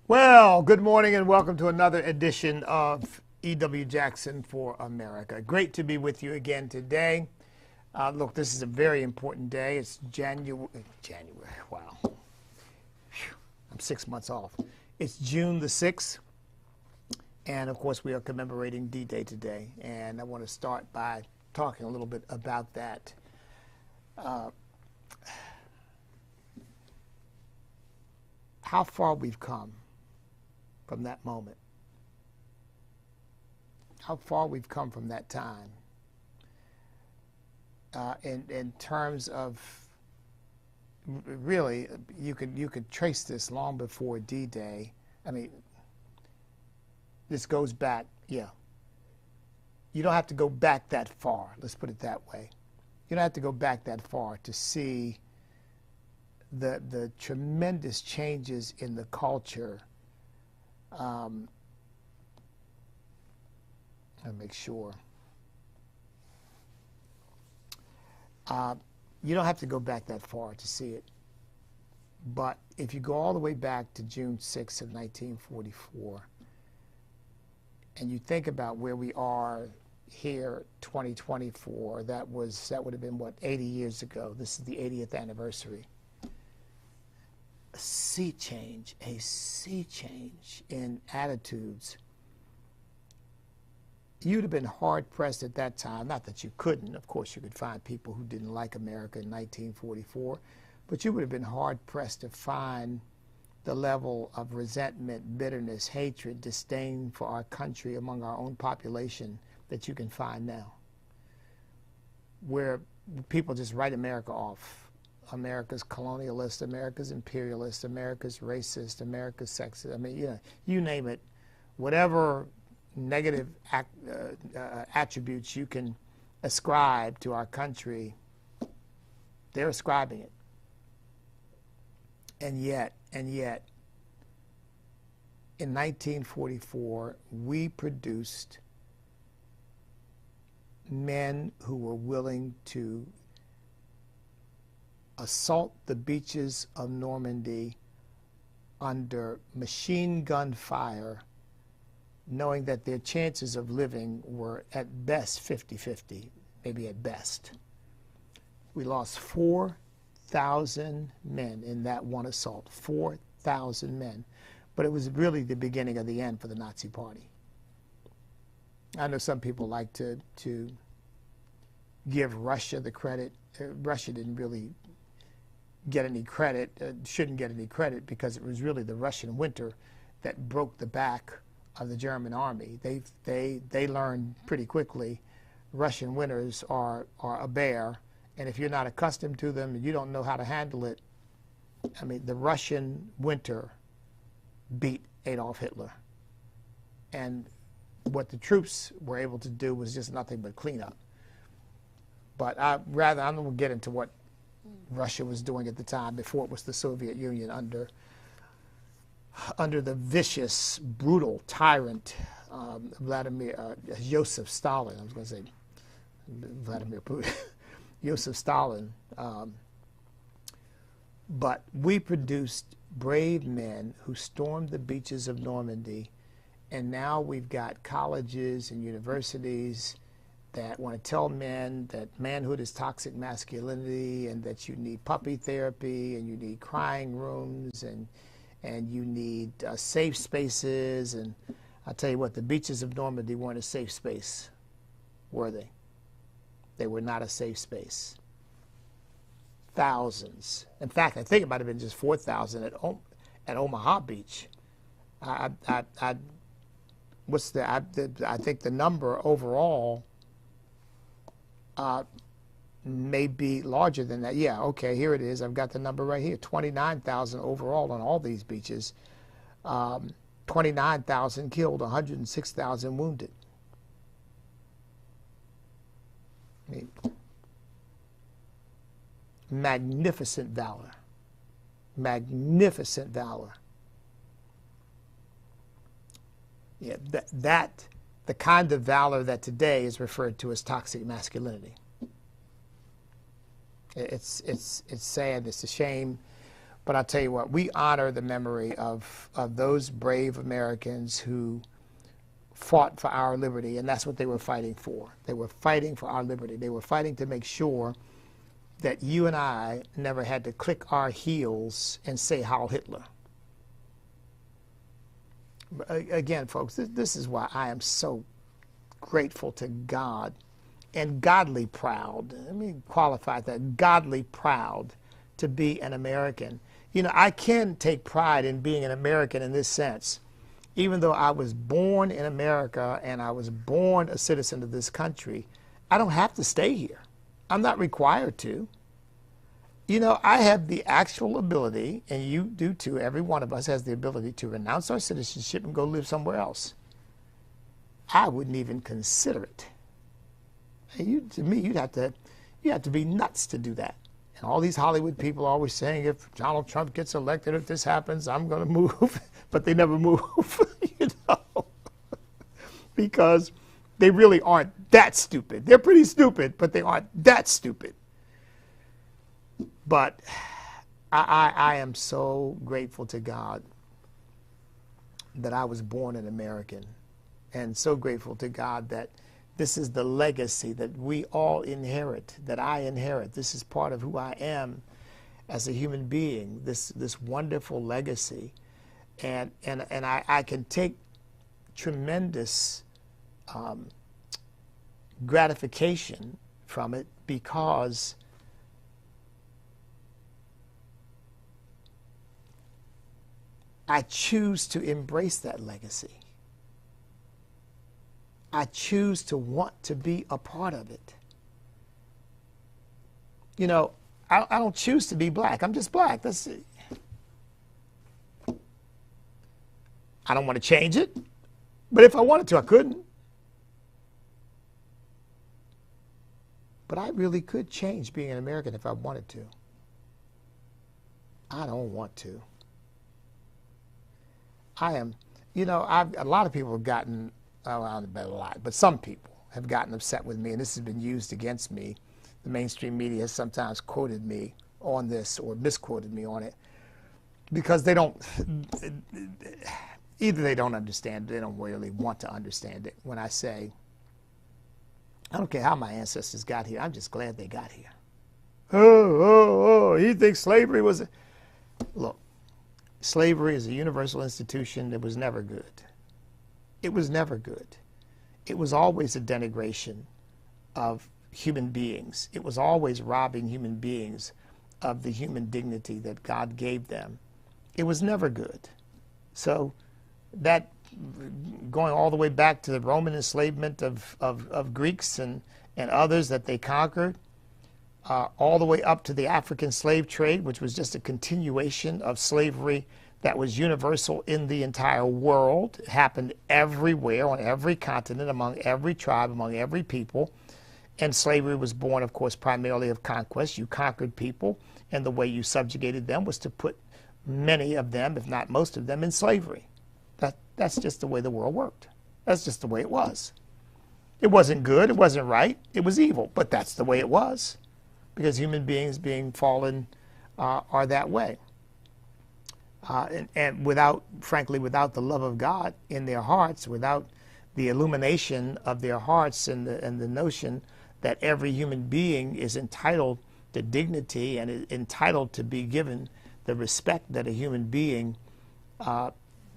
Well, good morning and welcome to another edition of E.W. Jackson for America. Great to be with you again today. Look, this is a very important day. It's January. Wow. Whew, I'm 6 months off. It's June the 6th. And of course, we are commemorating D-Day today. And I want to start by talking a little bit about that. How far we've come from that moment. How far we've come from that time. In terms of, really, you could trace this long before D-Day. I mean, this goes back, yeah. You don't have to go back that far, let's put it that way. You don't have to go back that far to see the tremendous changes in the culture. I'll make sure. You don't have to go back that far to see it. But if you go all the way back to June 6th of 1944, and you think about where we are here, 2024, that would have been, what, 80 years ago. This is the 80th anniversary. A sea change in attitudes. You'd have been hard-pressed at that time, not that you couldn't. Of course, you could find people who didn't like America in 1944, but you would have been hard-pressed to find the level of resentment, bitterness, hatred, disdain for our country among our own population that you can find now, where people just write America off. America's colonialist, America's imperialist, America's racist, America's sexist. I mean, you name it. Whatever negative attributes you can ascribe to our country, they're ascribing it. And yet, in 1944, we produced men who were willing to assault the beaches of Normandy under machine gun fire, knowing that their chances of living were at best 50-50, maybe at best. We lost 4,000 men in that one assault, 4,000 men. But it was really the beginning of the end for the Nazi Party. I know some people like to give Russia the credit. Russia didn't really get any credit, shouldn't get any credit, because it was really the Russian winter that broke the back of the German army. They learned pretty quickly Russian winters are a bear, and if you're not accustomed to them and you don't know how to handle it, I mean, the Russian winter beat Adolf Hitler. And what the troops were able to do was just nothing but clean up. But I'm going to get into what Russia was doing at the time before it was the Soviet Union under the vicious, brutal tyrant Joseph Stalin. I was going to say Vladimir Putin. Joseph Stalin. But we produced brave men who stormed the beaches of Normandy, and now we've got colleges and universities that want to tell men that manhood is toxic masculinity, and that you need puppy therapy, and you need crying rooms, and you need safe spaces. And I'll tell you what, the beaches of Normandy weren't a safe space, were they? They were not a safe space. Thousands. In fact, I think it might have been just 4,000 at Omaha Beach. I think the number overall may be larger than that. Yeah, okay, here it is. I've got the number right here. 29,000 overall on all these beaches. 29,000 killed, 106,000 wounded. I mean, magnificent valor. Magnificent valor. Yeah, the kind of valor that today is referred to as toxic masculinity. It's sad, it's a shame, But I'll tell you what, we honor the memory of those brave Americans who fought for our liberty, and that's what they were fighting for. They were fighting for our liberty. They were fighting to make sure that you and I never had to click our heels and say Heil Hitler. Again, folks, this is why I am so grateful to God and godly proud. Let me qualify that, godly proud to be an American. You know, I can take pride in being an American in this sense. Even though I was born in America and I was born a citizen of this country, I don't have to stay here. I'm not required to. You know, I have the actual ability, and you do too, every one of us has the ability to renounce our citizenship and go live somewhere else. I wouldn't even consider it. And to me, you have to be nuts to do that. And all these Hollywood people are always saying, if Donald Trump gets elected, if this happens, I'm going to move. But they never move, you know, because they really aren't that stupid. They're pretty stupid, but they aren't that stupid. But I am so grateful to God that I was born an American, and so grateful to God that this is the legacy that we all inherit, that I inherit. This is part of who I am as a human being, this wonderful legacy. And I can take tremendous gratification from it because I choose to embrace that legacy. I choose to want to be a part of it. You know, I don't choose to be black. I'm just black. That's it. I don't want to change it, but if I wanted to, I couldn't. But I really could change being an American if I wanted to. I don't want to. I am, you know, a lot of people have gotten, well, I don't know about a lot, but some people have gotten upset with me, and this has been used against me. The mainstream media has sometimes quoted me on this or misquoted me on it because they don't, either they don't understand it, they don't really want to understand it. When I say, I don't care how my ancestors got here, I'm just glad they got here. Oh, he thinks slavery was a... Look, slavery is a universal institution that was never good. It was never good. It was always a denigration of human beings. It was always robbing human beings of the human dignity that God gave them. It was never good. So that, going all the way back to the Roman enslavement of Greeks and others that they conquered, all the way up to the African slave trade, which was just a continuation of slavery that was universal in the entire world. It happened everywhere, on every continent, among every tribe, among every people. And slavery was born, of course, primarily of conquest. You conquered people, and the way you subjugated them was to put many of them, if not most of them, in slavery. That's just the way the world worked. That's just the way it was. It wasn't good, it wasn't right, it was evil, but that's the way it was, because human beings being fallen are that way. And without, frankly, without the love of God in their hearts, without the illumination of their hearts and the notion that every human being is entitled to dignity and is entitled to be given the respect that a human being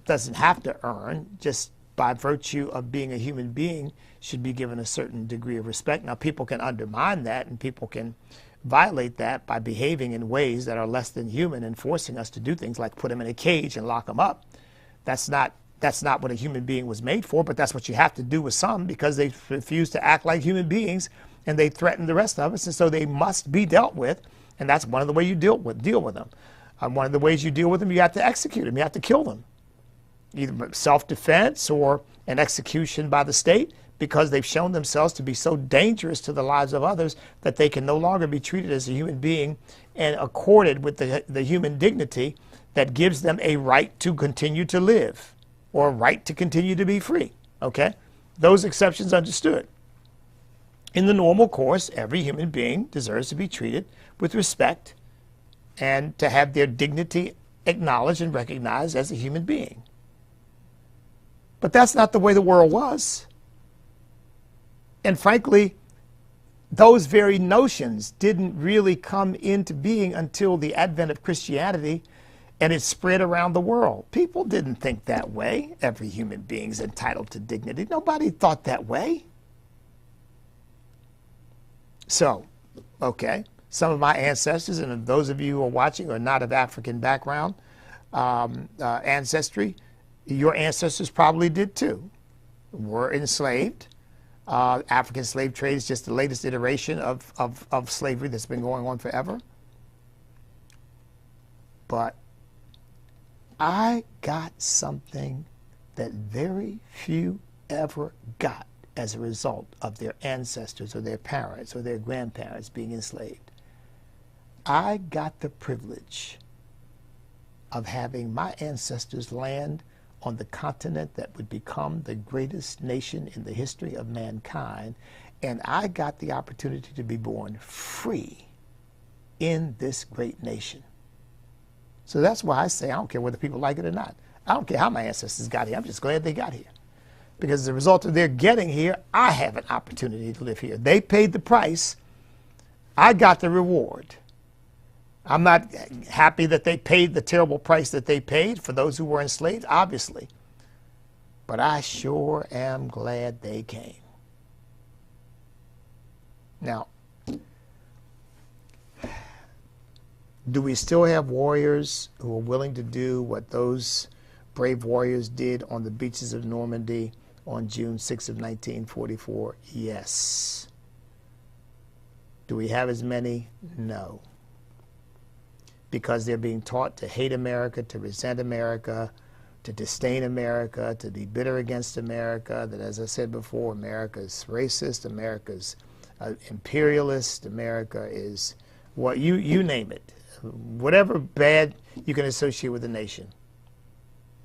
doesn't have to earn, just by virtue of being a human being, should be given a certain degree of respect. Now, people can undermine that, and people can violate that by behaving in ways that are less than human and forcing us to do things like put them in a cage and lock them up. That's not what a human being was made for, but that's what you have to do with some, because they refuse to act like human beings and they threaten the rest of us, and so they must be dealt with, and that's one of the ways you deal with them. One of the ways you deal with them, you have to execute them, you have to kill them, either self-defense or an execution by the state, because they've shown themselves to be so dangerous to the lives of others that they can no longer be treated as a human being and accorded with the human dignity that gives them a right to continue to live or a right to continue to be free. Okay? Those exceptions understood. In the normal course, every human being deserves to be treated with respect and to have their dignity acknowledged and recognized as a human being. But that's not the way the world was. And frankly, those very notions didn't really come into being until the advent of Christianity, and it spread around the world. People didn't think that way. Every human being is entitled to dignity. Nobody thought that way. So, okay, some of my ancestors, and those of you who are watching are not of African background, ancestry, your ancestors probably did too, were enslaved. African slave trade is just the latest iteration of slavery that's been going on forever. But I got something that very few ever got as a result of their ancestors or their parents or their grandparents being enslaved. I got the privilege of having my ancestors land on the continent that would become the greatest nation in the history of mankind, and I got the opportunity to be born free in this great nation. So that's why I say I don't care whether people like it or not. I don't care how my ancestors got here. I'm just glad they got here. Because as a result of their getting here, I have an opportunity to live here. They paid the price. I got the reward. I'm not happy that they paid the terrible price that they paid for those who were enslaved, obviously. But I sure am glad they came. Now, do we still have warriors who are willing to do what those brave warriors did on the beaches of Normandy on June 6th of 1944? Yes. Do we have as many? No. Because they're being taught to hate America, to resent America, to disdain America, to be bitter against America, that, as I said before, America's racist, America's imperialist, America is what you name it. Whatever bad you can associate with a nation.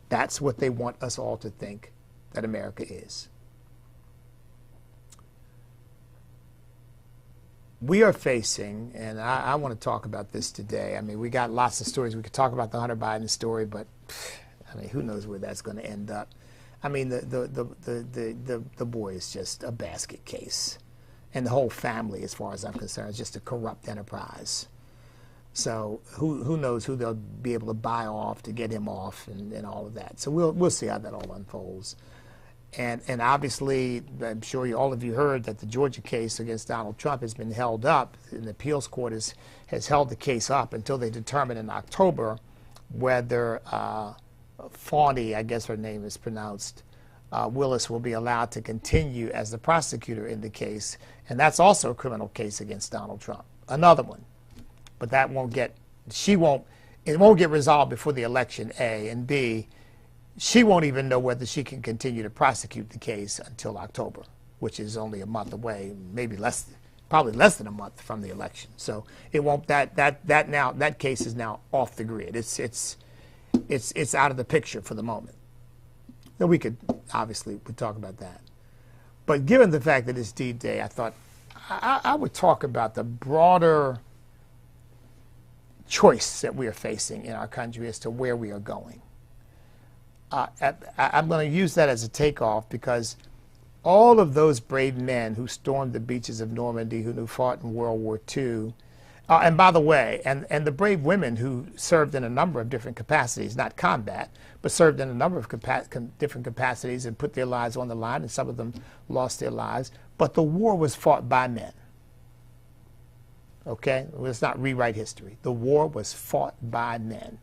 That's what they want us all to think that America is. We are facing, and I want to talk about this today. I mean, we got lots of stories. We could talk about the Hunter Biden story, but I mean, who knows where that's going to end up? I mean, the boy is just a basket case, and the whole family, as far as I'm concerned, is just a corrupt enterprise. So who knows who they'll be able to buy off to get him off, and all of that. So we'll see how that all unfolds. And obviously, I'm sure all of you heard that the Georgia case against Donald Trump has been held up, and the appeals court has held the case up until they determine in October whether Fani, I guess her name is pronounced, Willis, will be allowed to continue as the prosecutor in the case. And that's also a criminal case against Donald Trump. Another one. But that it won't get resolved before the election, A, and B, she won't even know whether she can continue to prosecute the case until October, which is only a month away, maybe probably less than a month from the election. So it won't. That case is now off the grid. It's out of the picture for the moment. Now we talk about that. But given the fact that it's D-Day, I thought I would talk about the broader choice that we are facing in our country as to where we are going. I'm going to use that as a takeoff because all of those brave men who stormed the beaches of Normandy, who fought in World War II, and by the way, and the brave women who served in a number of different capacities, not combat, but served in a number of different capacities and put their lives on the line, and some of them lost their lives. But the war was fought by men. Okay? Let's not rewrite history. The war was fought by men.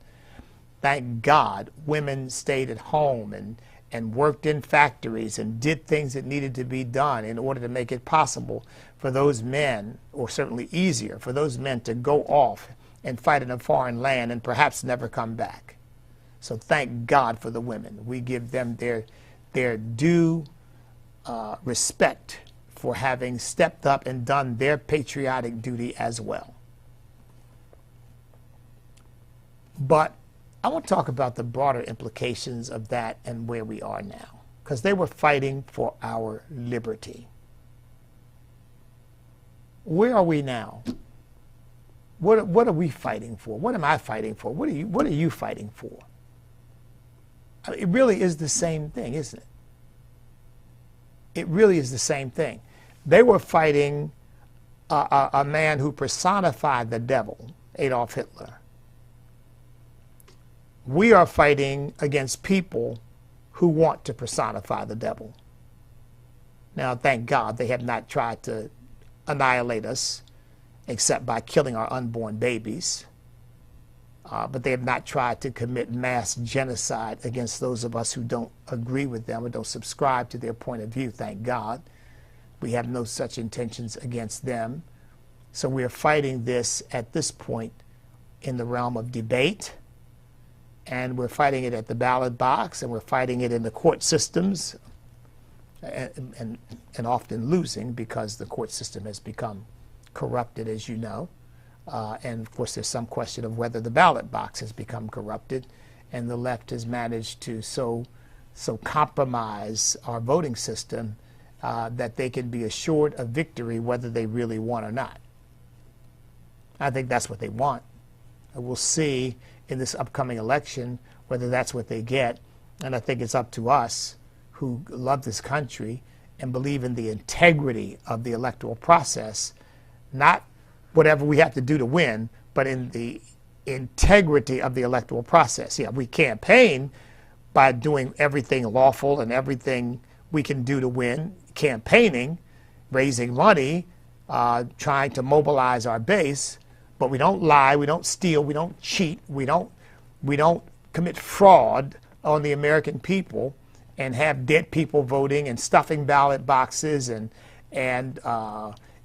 Thank God women stayed at home and worked in factories and did things that needed to be done in order to make it possible for those men, or certainly easier, for those men to go off and fight in a foreign land and perhaps never come back. So thank God for the women. We give them their due respect for having stepped up and done their patriotic duty as well. But I want to talk about the broader implications of that and where we are now, because they were fighting for our liberty. Where are we now? What are we fighting for? What am I fighting for? What are you fighting for? I mean, it really is the same thing, isn't it? It really is the same thing. They were fighting a man who personified the devil, Adolf Hitler. We are fighting against people who want to personify the devil. Now, thank God they have not tried to annihilate us except by killing our unborn babies. But they have not tried to commit mass genocide against those of us who don't agree with them or don't subscribe to their point of view, thank God. We have no such intentions against them. So we are fighting this at this point in the realm of debate, and we're fighting it at the ballot box, and we're fighting it in the court systems, and often losing because the court system has become corrupted, as you know. And of course there's some question of whether the ballot box has become corrupted, and the left has managed to so compromise our voting system that they can be assured of victory whether they really want or not. I think that's what they want. And we'll see in this upcoming election whether that's what they get, and I think it's up to us who love this country and believe in the integrity of the electoral process, not whatever we have to do to win, but in the integrity of the electoral process. Yeah, we campaign by doing everything lawful and everything we can do to win, campaigning, raising money, trying to mobilize our base, but we don't lie, we don't steal, we don't cheat, we don't commit fraud on the American people and have dead people voting and stuffing ballot boxes and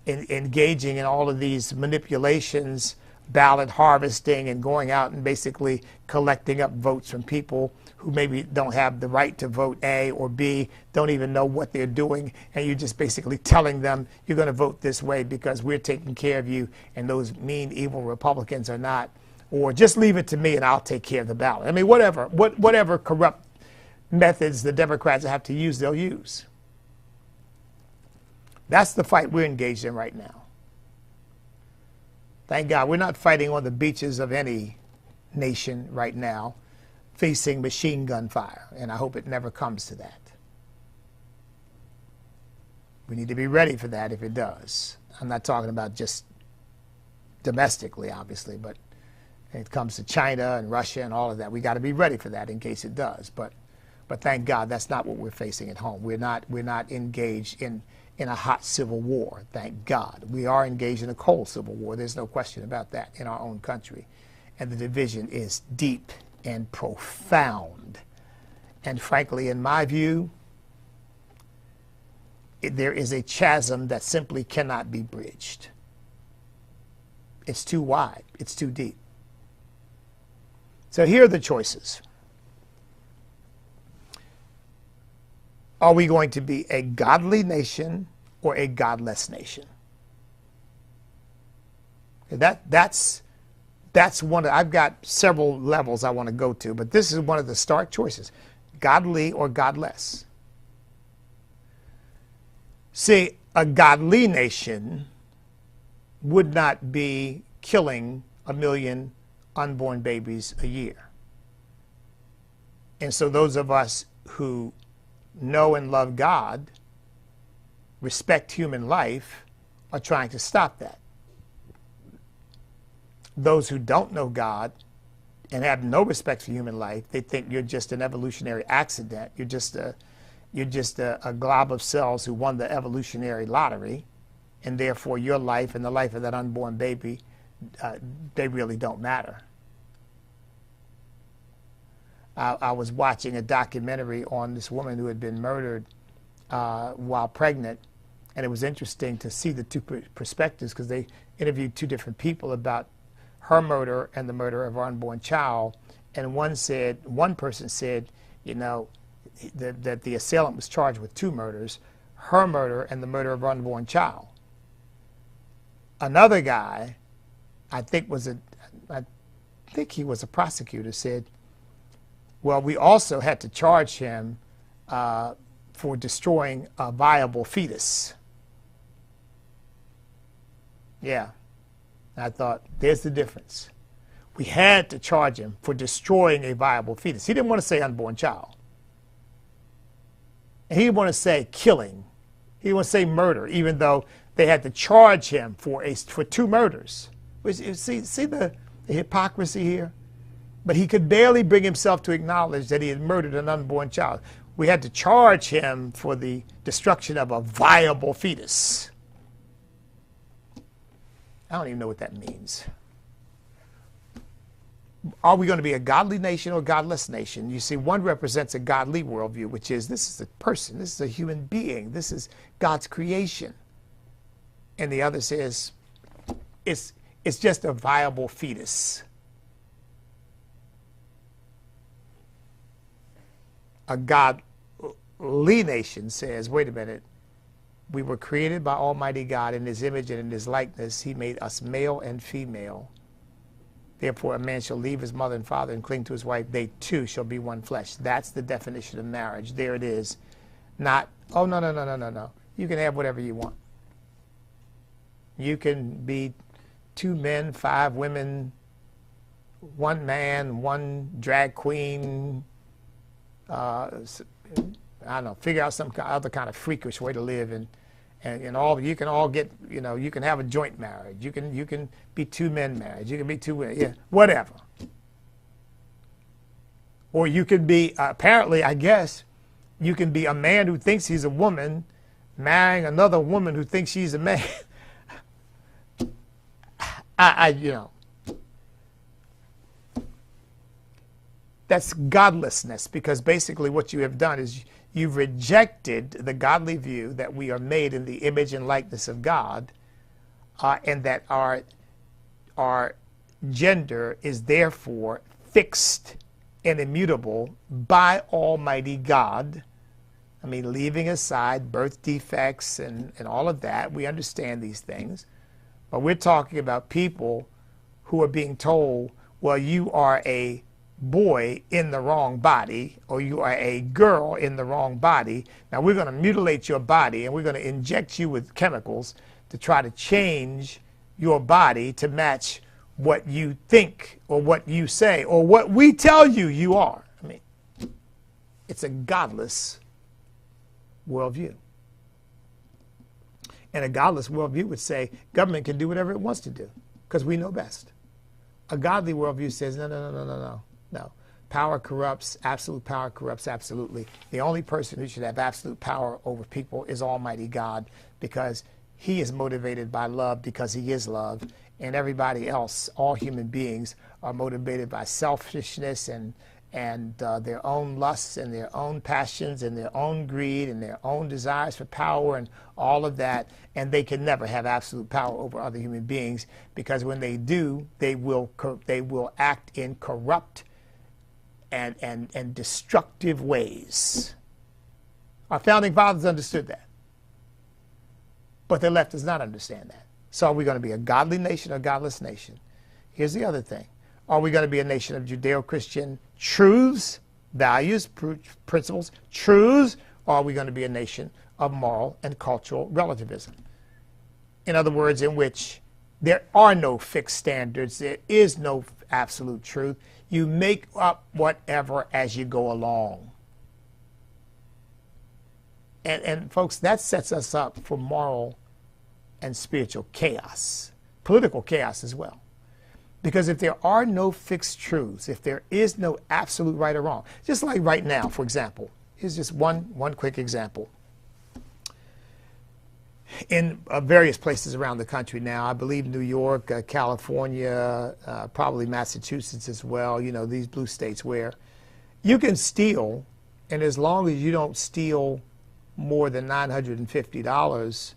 engaging in all of these manipulations, ballot harvesting, and going out and basically collecting up votes from people who maybe don't have the right to vote A or B, don't even know what they're doing, and you're just basically telling them you're going to vote this way because we're taking care of you and those mean, evil Republicans are not, or just leave it to me and I'll take care of the ballot. I mean, whatever corrupt methods the Democrats have to use, they'll use. That's the fight we're engaged in right now. Thank God we're not fighting on the beaches of any nation right now, facing machine gun fire, and I hope it never comes to that. We need to be ready for that if it does. I'm not talking about just domestically, obviously, but when it comes to China and Russia and all of that, we got to be ready for that in case it does. But thank God that's not what we're facing at home. We're not engaged in a hot civil war, thank God. We are engaged in a cold civil war. There's no question about that in our own country. And the division is deep and profound. And frankly, in my view, there is a chasm that simply cannot be bridged. It's too wide. It's too deep. So here are the choices. Are we going to be a godly nation or a godless nation? That's one. I've got several levels I want to go to, but this is one of the stark choices: godly or godless. See, a godly nation would not be killing 1 million unborn babies a year. And so those of us who know and love God, respect human life, are trying to stop that. Those who don't know God and have no respect for human life, they think you're just an evolutionary accident. You're just a glob of cells who won the evolutionary lottery, and therefore your life and the life of that unborn baby, they really don't matter. I was watching a documentary on this woman who had been murdered while pregnant, and it was interesting to see the two perspectives because they interviewed two different people about her murder and the murder of her unborn child. And one person said, you know, that the assailant was charged with 2 murders, her murder and the murder of her unborn child. Another guy, I think he was a prosecutor, said, well, we also had to charge him for destroying a viable fetus. Yeah. And I thought, there's the difference. We had to charge him for destroying a viable fetus. He didn't want to say unborn child. And he didn't want to say killing. He didn't want to say murder, even though they had to charge him for 2 murders. See the hypocrisy here? But he could barely bring himself to acknowledge that he had murdered an unborn child. We had to charge him for the destruction of a viable fetus. I don't even know what that means. Are we going to be a godly nation or a godless nation? You see, one represents a godly worldview, which is this is a person, this is a human being, this is God's creation. And the other says it's just a viable fetus. A godly nation says, wait a minute, we were created by Almighty God in His image and in His likeness. He made us male and female. Therefore, a man shall leave his mother and father and cling to his wife. They two shall be one flesh. That's the definition of marriage. There it is. Not, oh, no, no, no, no, no, no. You can have whatever you want. You can be 2 men, 5 women, 1 man, 1 drag queen. I don't know, figure out some other kind of freakish way to live, and all you can all get, you know, you can have a joint marriage. You can be 2 men marriage. You can be 2 women, yeah, whatever. Or you could be apparently, I guess, you can be a man who thinks he's a woman marrying another woman who thinks she's a man. You know. That's godlessness, because basically what you have done is you've rejected the godly view that we are made in the image and likeness of God, and that our gender is therefore fixed and immutable by Almighty God. I mean, leaving aside birth defects and all of that, we understand these things. But we're talking about people who are being told, well, you are a boy in the wrong body, or you are a girl in the wrong body. Now we're going to mutilate your body, and we're going to inject you with chemicals to try to change your body to match what you think or what you say or what we tell you you are. I mean, it's a godless worldview. And a godless worldview would say government can do whatever it wants to do because we know best. A godly worldview says no, no, no, no, no, no. No. Power corrupts. Absolute power corrupts absolutely. The only person who should have absolute power over people is Almighty God, because He is motivated by love, because He is love. And everybody else, all human beings, are motivated by selfishness and their own lusts and their own passions and their own greed and their own desires for power and all of that. And they can never have absolute power over other human beings, because when they do, they will act in corrupt and destructive ways. Our founding fathers understood that. But the left does not understand that. So are we going to be a godly nation or a godless nation? Here's the other thing. Are we going to be a nation of Judeo-Christian truths, values, principles, truths, or are we going to be a nation of moral and cultural relativism? In other words, in which there are no fixed standards, there is no absolute truth. You make up whatever as you go along. And folks, that sets us up for moral and spiritual chaos, political chaos as well. Because if there are no fixed truths, if there is no absolute right or wrong, just like right now, for example, here's just one quick example. In various places around the country now, I believe New York, California, probably Massachusetts as well, you know, these blue states where you can steal, and as long as you don't steal more than $950,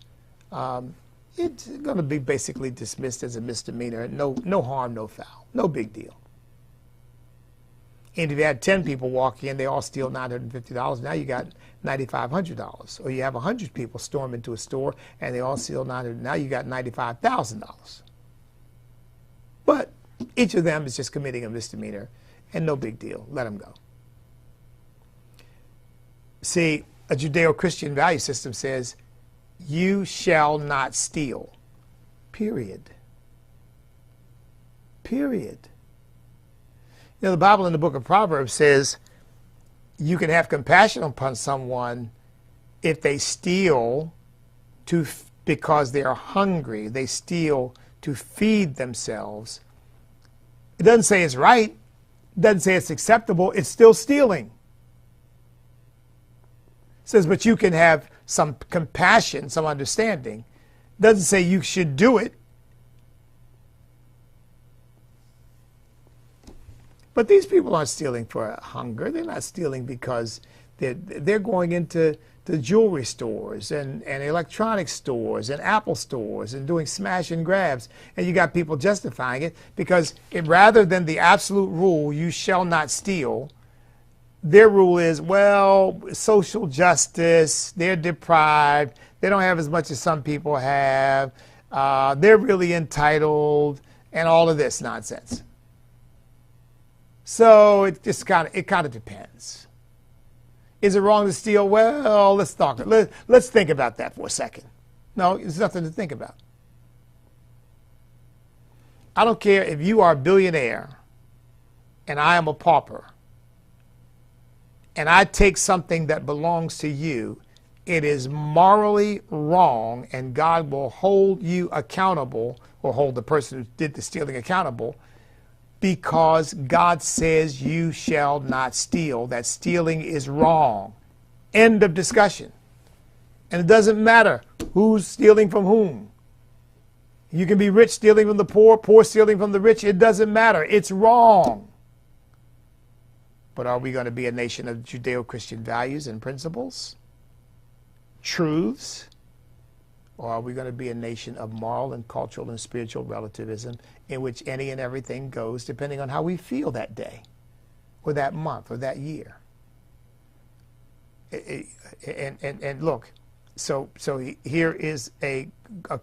it's going to be basically dismissed as a misdemeanor. No harm, no foul. No big deal. And if you had 10 people walk in, they all steal $950, now you got $9,500. Or you have 100 people storm into a store and they all steal $900, now you got $95,000. But each of them is just committing a misdemeanor, and no big deal. Let them go. See, a Judeo-Christian value system says, you shall not steal, period. period. You know, the Bible in the book of Proverbs says you can have compassion upon someone if they steal because they are hungry. They steal to feed themselves. It doesn't say it's right. It doesn't say it's acceptable. It's still stealing. It says, but you can have some compassion, some understanding. It doesn't say you should do it. But these people aren't stealing for hunger. They're not stealing because they're going into the jewelry stores and electronic stores and Apple stores and doing smash and grabs. And you got people justifying it because rather than the absolute rule, you shall not steal, their rule is, well, social justice, they're deprived, they don't have as much as some people have, they're really entitled, and all of this nonsense. So it kind of depends. Is it wrong to steal? Well, let's think about that for a second. No, there's nothing to think about. I don't care if you are a billionaire and I am a pauper and I take something that belongs to you. It is morally wrong, and God will hold you accountable, or hold the person who did the stealing accountable, because God says you shall not steal. That stealing is wrong. End of discussion. And it doesn't matter who's stealing from whom. You can be rich stealing from the poor, poor stealing from the rich. It doesn't matter. It's wrong. But are we going to be a nation of Judeo-Christian values and principles, truths? Or are we going to be a nation of moral and cultural and spiritual relativism in which any and everything goes depending on how we feel that day or that month or that year? And look, so here is a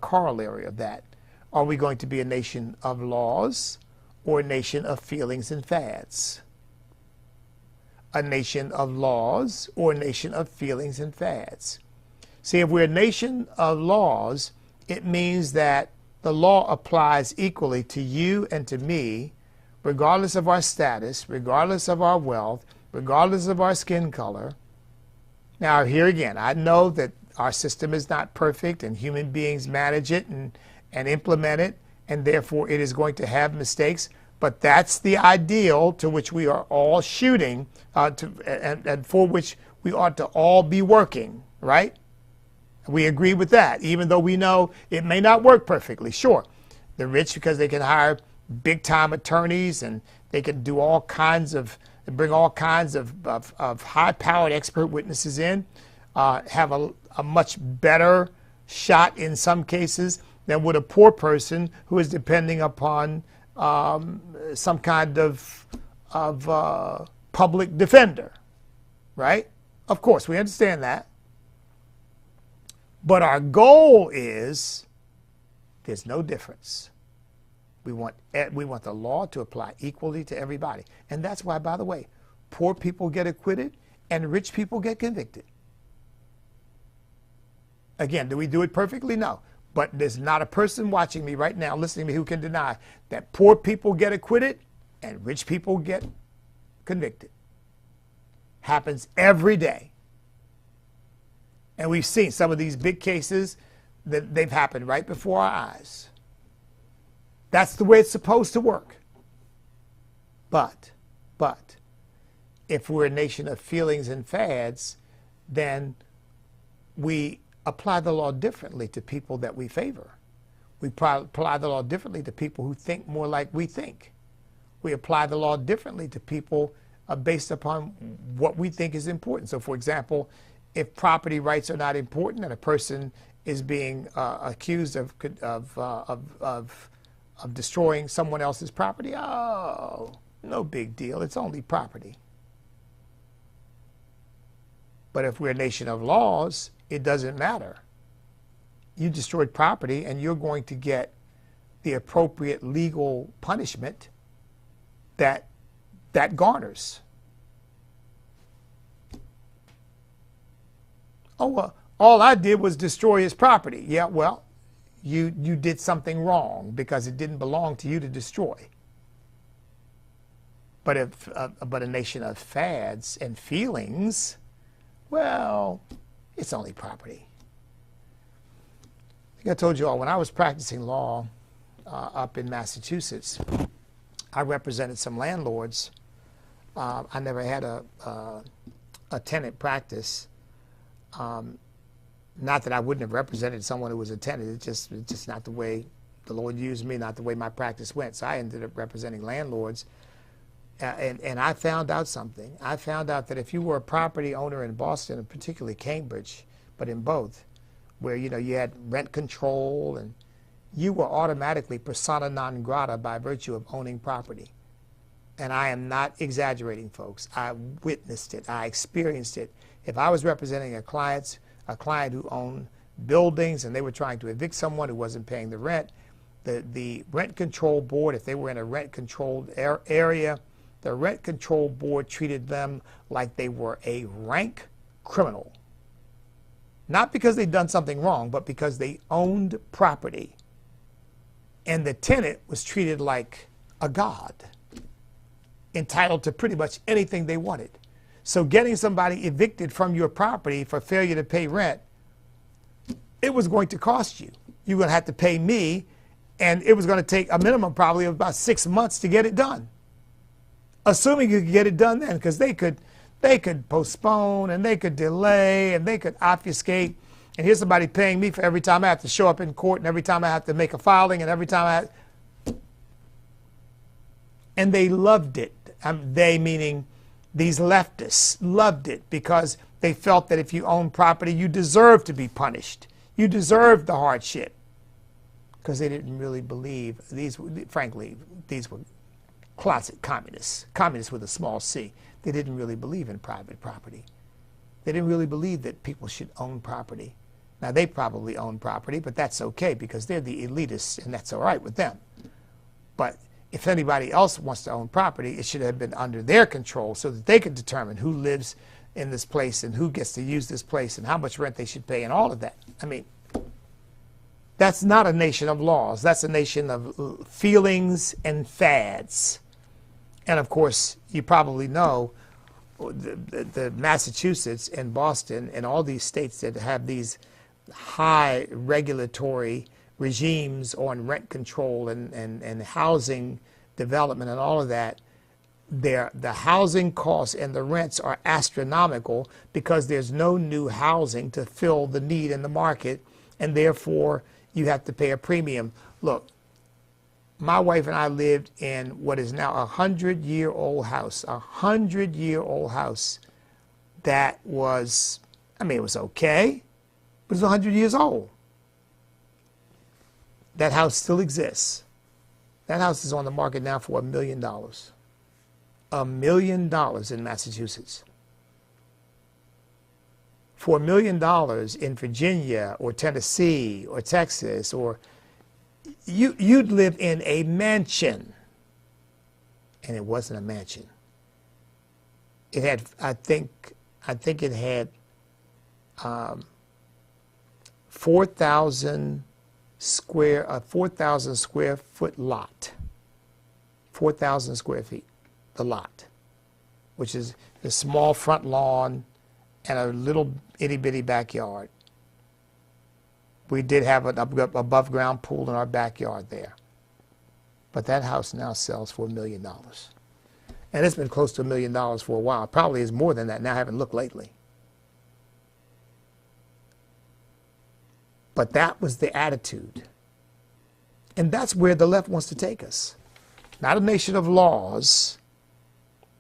corollary of that. Are we going to be a nation of laws or a nation of feelings and fads? A nation of laws or a nation of feelings and fads? See, if we're a nation of laws, it means that the law applies equally to you and to me, regardless of our status, regardless of our wealth, regardless of our skin color. Now, here again, I know that our system is not perfect and human beings manage it and implement it, and therefore it is going to have mistakes, but that's the ideal to which we are all shooting and for which we ought to all be working, right? We agree with that, even though we know it may not work perfectly. Sure, the rich, because they can hire big-time attorneys and they can do all kinds of, bring all kinds of high-powered expert witnesses in, have a much better shot in some cases than would a poor person who is depending upon some kind of public defender, right? Of course, we understand that. But our goal is, there's no difference. We want the law to apply equally to everybody. And that's why, by the way, poor people get acquitted and rich people get convicted. Again, do we do it perfectly? No. But there's not a person watching me right now, listening to me, who can deny that poor people get acquitted and rich people get convicted. Happens every day. And we've seen some of these big cases that they've happened right before our eyes. That's the way it's supposed to work. But, if we're a nation of feelings and fads, then we apply the law differently to people that we favor. We apply the law differently to people who think more like we think. We apply the law differently to people based upon what we think is important. So, for example, if property rights are not important and a person is being accused of destroying someone else's property, oh, no big deal. It's only property. But if we're a nation of laws, it doesn't matter. You destroyed property and you're going to get the appropriate legal punishment that garners. Oh, well, all I did was destroy his property. Yeah, well, you did something wrong because it didn't belong to you to destroy. but a nation of fads and feelings, well, it's only property. I think I told you all, when I was practicing law up in Massachusetts, I represented some landlords. I never had a tenant practice. Not that I wouldn't have represented someone who was a tenant. It's just not the way the Lord used me, not the way my practice went. So I ended up representing landlords. And I found out something. I found out that if you were a property owner in Boston, and particularly Cambridge, but in both, where you had rent control, and you were automatically persona non grata by virtue of owning property. And I am not exaggerating, folks. I witnessed it. I experienced it. If I was representing a client who owned buildings and they were trying to evict someone who wasn't paying the rent, the rent control board, if they were in a rent controlled area, the rent control board treated them like they were a rank criminal. Not because they'd done something wrong, but because they owned property. And the tenant was treated like a god, entitled to pretty much anything they wanted. So getting somebody evicted from your property for failure to pay rent, it was going to cost you. You were going to have to pay me, and it was going to take a minimum probably of about 6 months to get it done. Assuming you could get it done then, because they could postpone, and they could delay, and they could obfuscate. And here's somebody paying me for every time I have to show up in court, and every time I have to make a filing, and every time and they loved it. They meaning these leftists loved it, because they felt that if you own property, you deserve to be punished. You deserve the hardship. Because they didn't really believe, frankly, these were closet communists with a small c. They didn't really believe in private property. They didn't really believe that people should own property. Now, they probably own property, but that's okay, because they're the elitists, and that's all right with them. But if anybody else wants to own property, it should have been under their control so that they could determine who lives in this place and who gets to use this place and how much rent they should pay and all of that. I mean, that's not a nation of laws. That's a nation of feelings and fads. And of course, you probably know the Massachusetts and Boston and all these states that have these high regulatory regimes on rent control and housing development and all of that, the housing costs and the rents are astronomical, because there's no new housing to fill the need in the market, and therefore you have to pay a premium. Look, my wife and I lived in what is now a 100-year-old house, that was, I mean, it was okay, but it was 100 years old. That house still exists. That house is on the market now for $1 million. $1 million in Massachusetts. For $1 million in Virginia or Tennessee or Texas, or you'd live in a mansion. And it wasn't a mansion. It had, I think it had 4,000 square foot lot. 4,000 square feet, the lot, which is a small front lawn and a little itty bitty backyard. We did have an above ground pool in our backyard there. But that house now sells for $1 million. And it's been close to $1 million for a while. It probably is more than that now. I haven't looked lately. But that was the attitude. And that's where the left wants to take us. Not a nation of laws,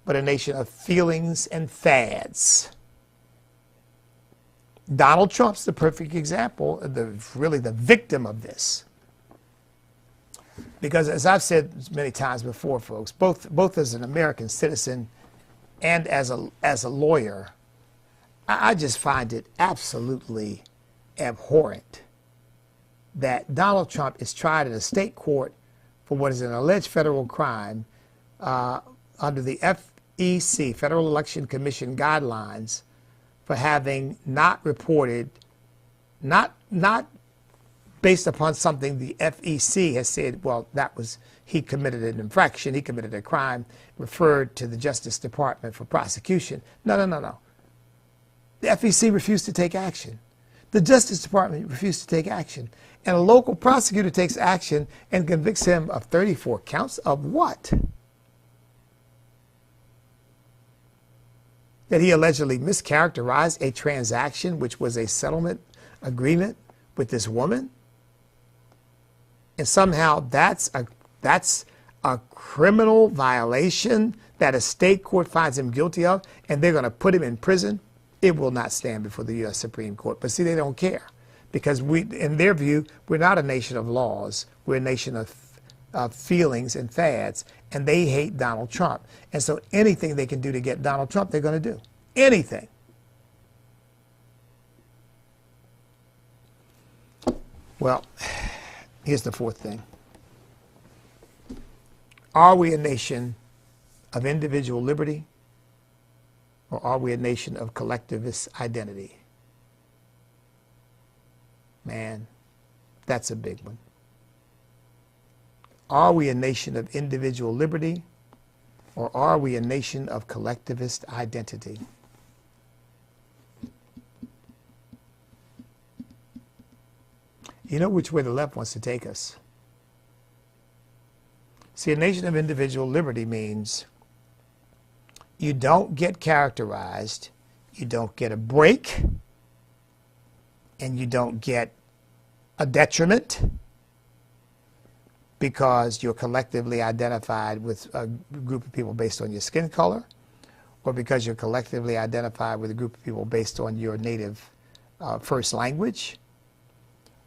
but a nation of feelings and fads. Donald Trump's the perfect example, really the victim of this. Because as I've said many times before, folks, both as an American citizen and as a lawyer, I just find it absolutely abhorrent that Donald Trump is tried in a state court for what is an alleged federal crime under the FEC, Federal Election Commission guidelines, for having not reported, not based upon something the FEC has said, well, he committed an infraction, he committed a crime, referred to the Justice Department for prosecution. No, no, no, no. The FEC refused to take action. The Justice Department refused to take action. And a local prosecutor takes action and convicts him of 34 counts of what? That he allegedly mischaracterized a transaction which was a settlement agreement with this woman. And somehow that's a criminal violation that a state court finds him guilty of, and they're going to put him in prison. It will not stand before the U.S. Supreme Court. But see, they don't care, because in their view, we're not a nation of laws. We're a nation of feelings and fads, and they hate Donald Trump. And so anything they can do to get Donald Trump, they're going to do. Anything. Well, here's the fourth thing. Are we a nation of individual liberty, or are we a nation of collectivist identity? Man, that's a big one. Are we a nation of individual liberty, or are we a nation of collectivist identity? You know which way the left wants to take us. See, a nation of individual liberty means you don't get characterized, you don't get a break, and you don't get a detriment because you're collectively identified with a group of people based on your skin color, or because you're collectively identified with a group of people based on your native first language,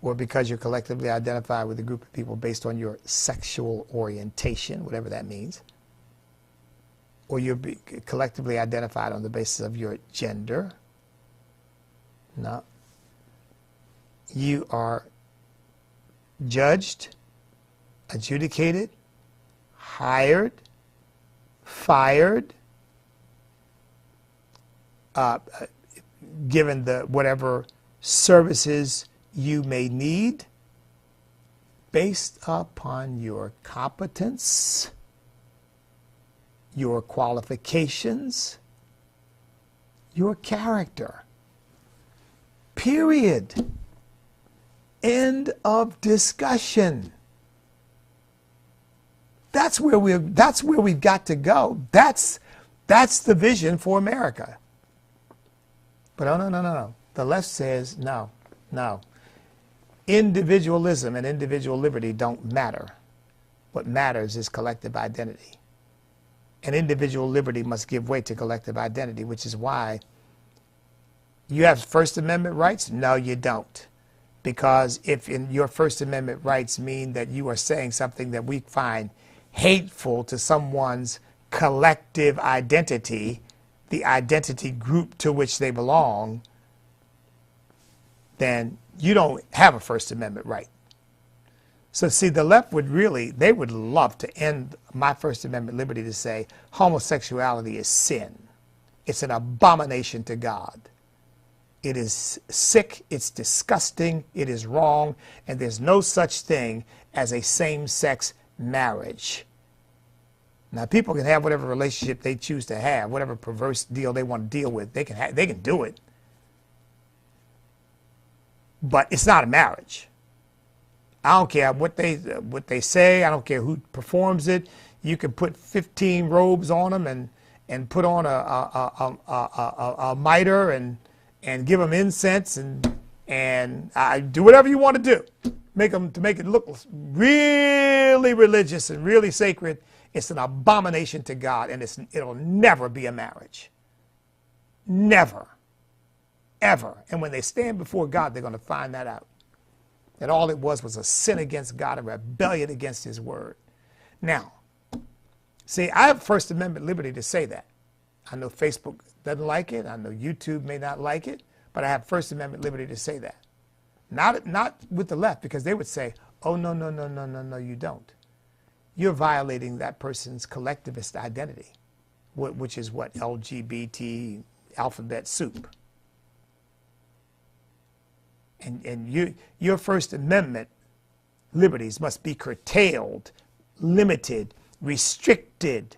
or because you're collectively identified with a group of people based on your sexual orientation, whatever that means, or you're collectively identified on the basis of your gender. No. You are judged, adjudicated, hired, fired, given the whatever services you may need based upon your competence, your qualifications, your character. Period. End of discussion. That's where we've got to go. That's the vision for America. But no. The left says no. Individualism and individual liberty don't matter. What matters is collective identity. And individual liberty must give way to collective identity, which is why you have First Amendment rights. No, you don't. Because if in your First Amendment rights mean that you are saying something that we find hateful to someone's collective identity, the identity group to which they belong, then you don't have a First Amendment right. So see, the left would they would love to end my First Amendment liberty to say homosexuality is sin. It's an abomination to God. It is sick, it's disgusting, it is wrong, and there's no such thing as a same-sex marriage. Now, people can have whatever relationship they choose to have, whatever perverse deal they want to deal with. They can do it. But it's not a marriage. I don't care what they say. I don't care who performs it. You can put 15 robes on them and put on a mitre and give them incense and do whatever you want to do. To make it look really religious and really sacred. It's an abomination to God, and it'll never be a marriage. Never. Ever. And when they stand before God, they're going to find that out. That all it was a sin against God, a rebellion against his word. Now, see, I have First Amendment liberty to say that. I know Facebook doesn't like it. I know YouTube may not like it. But I have First Amendment liberty to say that. Not with the left, because they would say, oh, no, you don't. You're violating that person's collectivist identity, which is what? LGBT alphabet soup. And your First Amendment liberties must be curtailed limited, restricted.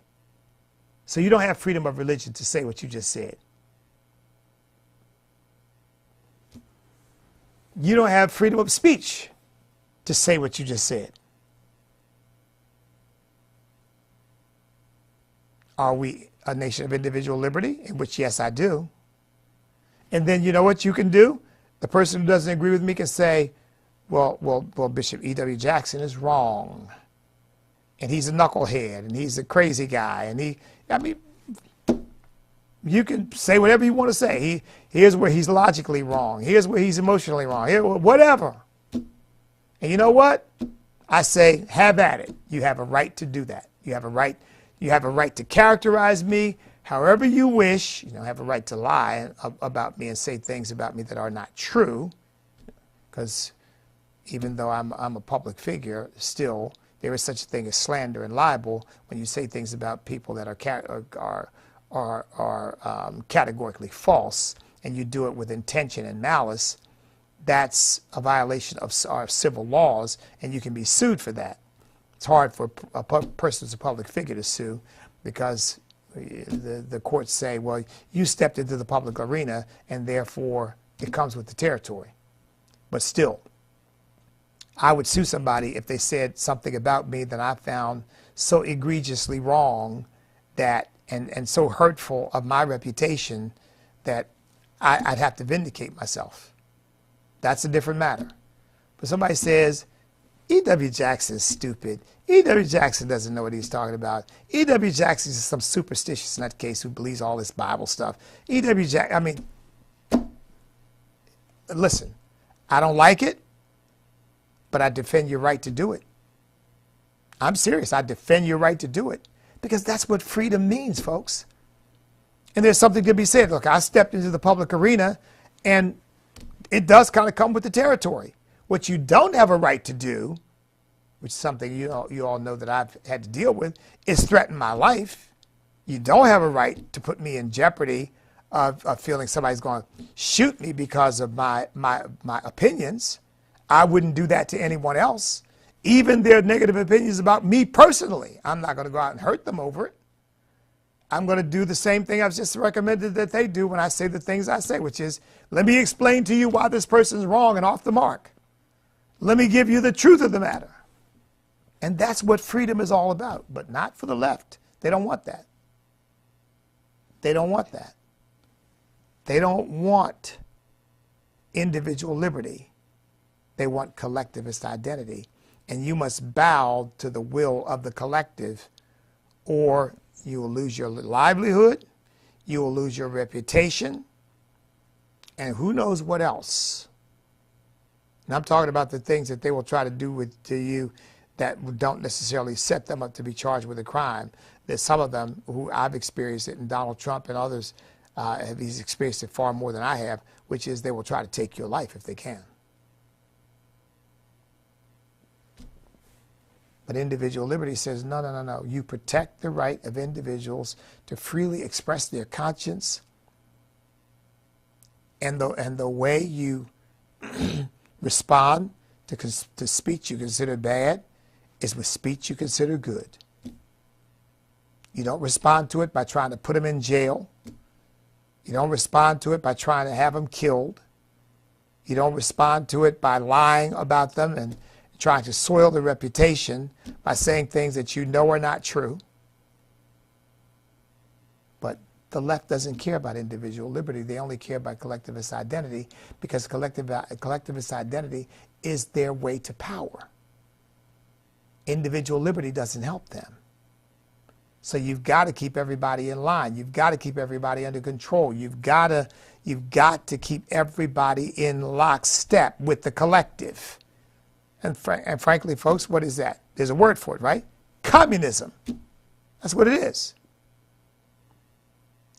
So you don't have freedom of religion to say what you just said. You don't have freedom of speech to say what you just said. Are we a nation of individual liberty? In which, yes, I do. And then you know what you can do? The person who doesn't agree with me can say, well, Bishop E.W. Jackson is wrong. And he's a knucklehead, and he's a crazy guy. And you can say whatever you want to say. Here's where he's logically wrong. Here's where he's emotionally wrong. Whatever. And you know what? I say, have at it. You have a right to do that. You have a right to characterize me however you wish. You don't have a right to lie about me and say things about me that are not true. Because even though I'm a public figure, still there is such a thing as slander and libel when you say things about people that are categorically false, and you do it with intention and malice. That's a violation of our civil laws, and you can be sued for that. It's hard for a person who's a public figure to sue because the courts say, well, you stepped into the public arena and therefore it comes with the territory. But still, I would sue somebody if they said something about me that I found so egregiously wrong that and so hurtful of my reputation that I'd have to vindicate myself. That's a different matter. But somebody says, E.W. Jackson's stupid. E.W. Jackson doesn't know what he's talking about. E.W. Jackson is some superstitious nutcase who believes all this Bible stuff. E.W. Jackson, listen, I don't like it, but I defend your right to do it. I'm serious. I defend your right to do it because that's what freedom means, folks. And there's something to be said. Look, I stepped into the public arena, and it does kind of come with the territory. What you don't have a right to do, which is something you all know that I've had to deal with, is threaten my life. You don't have a right to put me in jeopardy of feeling somebody's going to shoot me because of my opinions. I wouldn't do that to anyone else. Even their negative opinions about me personally, I'm not going to go out and hurt them over it. I'm going to do the same thing I've just recommended that they do when I say the things I say, which is, let me explain to you why this person's wrong and off the mark. Let me give you the truth of the matter. And that's what freedom is all about, but not for the left. They don't want that. They don't want that. They don't want individual liberty. They want collectivist identity. And you must bow to the will of the collective, or you will lose your livelihood, you will lose your reputation, and who knows what else. And I'm talking about the things that they will try to do to you that don't necessarily set them up to be charged with a crime. There's some of them who I've experienced it, and Donald Trump and others have experienced it far more than I have, which is they will try to take your life if they can. But individual liberty says, no, no, no, no. You protect the right of individuals to freely express their conscience. And the way you respond to speech you consider bad is with speech you consider good. You don't respond to it by trying to put them in jail. You don't respond to it by trying to have them killed. You don't respond to it by lying about them and trying to soil their reputation by saying things that you know are not true. But the left doesn't care about individual liberty. They only care about collectivist identity, because collectivist identity is their way to power. Individual liberty doesn't help them. So you've got to keep everybody in line. You've got to keep everybody under control. You've got to keep everybody in lockstep with the collective. And frankly, folks, what is that? There's a word for it, right? Communism. That's what it is.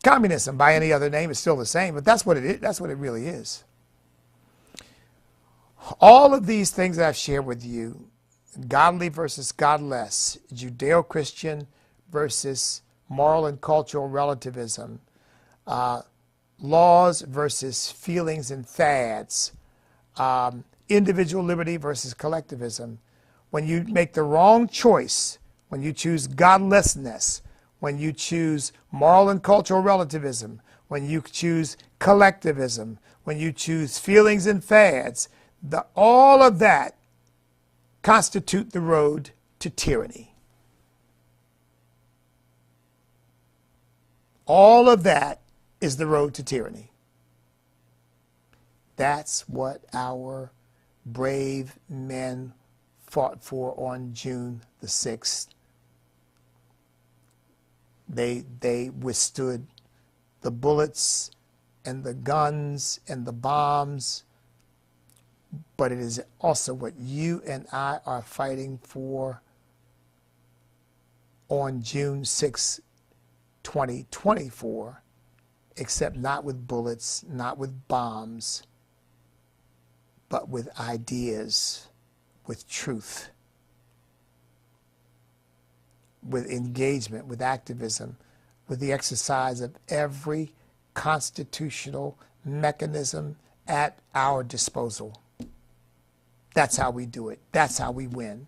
Communism, by any other name, is still the same, but that's what it is. That's what it really is. All of these things that I've shared with you, godly versus godless, Judeo-Christian versus moral and cultural relativism, laws versus feelings and fads, individual liberty versus collectivism. When you make the wrong choice when you choose godlessness, when you choose moral and cultural relativism, when you choose collectivism, when you choose feelings and fads, all of that constitute the road to tyranny. All of that is the road to tyranny. That's what our brave men fought for on June the 6th. They withstood the bullets and the guns and the bombs, but it is also what you and I are fighting for on June 6, 2024, except not with bullets, not with bombs, but with ideas, with truth, with engagement, with activism, with the exercise of every constitutional mechanism at our disposal. That's how we do it. That's how we win.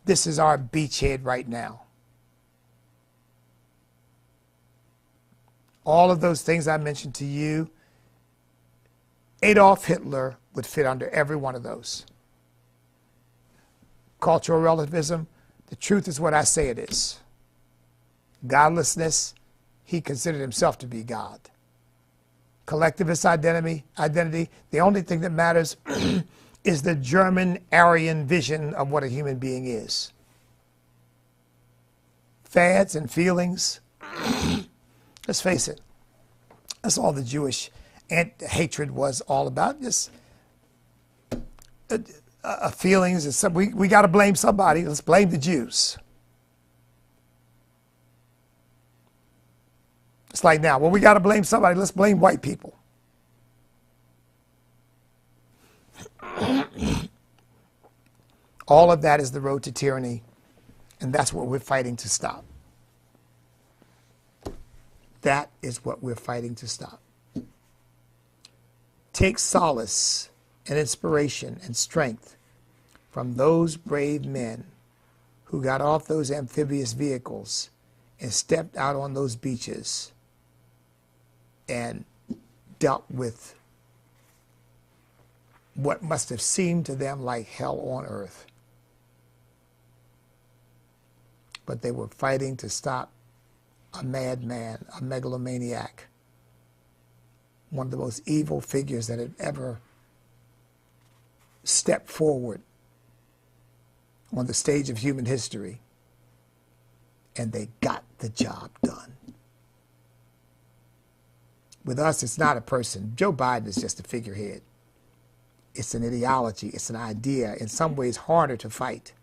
This is our beachhead right now. All of those things I mentioned to you, Adolf Hitler would fit under every one of those. Cultural relativism, the truth is what I say it is. Godlessness, he considered himself to be God. Collectivist identity, the only thing that matters is the German Aryan vision of what a human being is. Fads and feelings, let's face it, that's all the Jewish hatred was all about. Just feelings. We got to blame somebody. Let's blame the Jews. It's like now, well, we got to blame somebody. Let's blame white people. All of that is the road to tyranny, and that's what we're fighting to stop. That is what we're fighting to stop. Take solace and inspiration and strength from those brave men who got off those amphibious vehicles and stepped out on those beaches and dealt with what must have seemed to them like hell on earth. But they were fighting to stop a madman, a megalomaniac, one of the most evil figures that had ever stepped forward on the stage of human history. And they got the job done. With us, it's not a person. Joe Biden is just a figurehead. It's an ideology. It's an idea. In some ways, harder to fight.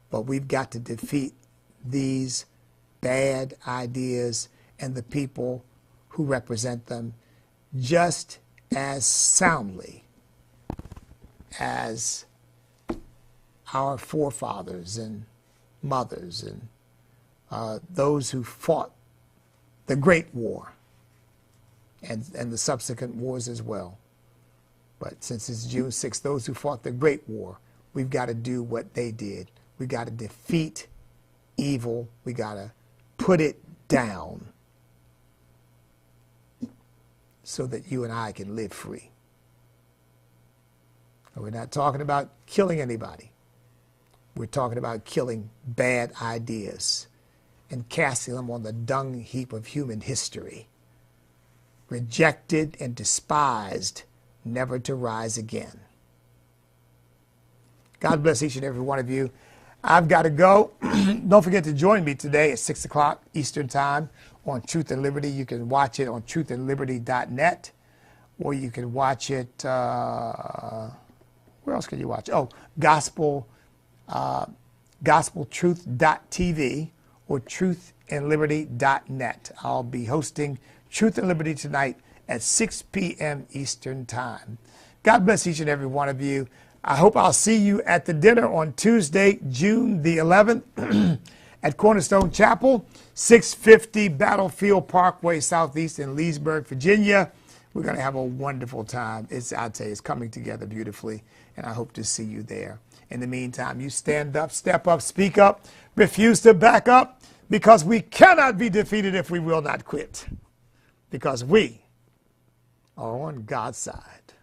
But we've got to defeat these bad ideas and the people who represent them just as soundly as our forefathers and mothers and those who fought the Great War and the subsequent wars as well. But since it's June 6th, those who fought the Great War, we've got to do what they did. We've got to defeat evil. We got to put it down so that you and I can live free. And we're not talking about killing anybody. We're talking about killing bad ideas and casting them on the dung heap of human history, rejected and despised, never to rise again. God bless each and every one of you. I've got to go. Don't forget to join me today at 6 o'clock Eastern Time on Truth and Liberty. You can watch it on truthandliberty.net, or you can watch it, where else can you watch it? Oh, gospeltruth.tv or truthandliberty.net. I'll be hosting Truth and Liberty tonight at 6 p.m. Eastern Time. God bless each and every one of you. I hope I'll see you at the dinner on Tuesday, June the 11th at Cornerstone Chapel, 650 Battlefield Parkway Southeast in Leesburg, Virginia. We're going to have a wonderful time. I'll tell you, it's coming together beautifully, and I hope to see you there. In the meantime, you stand up, step up, speak up, refuse to back up, because we cannot be defeated if we will not quit, because we are on God's side.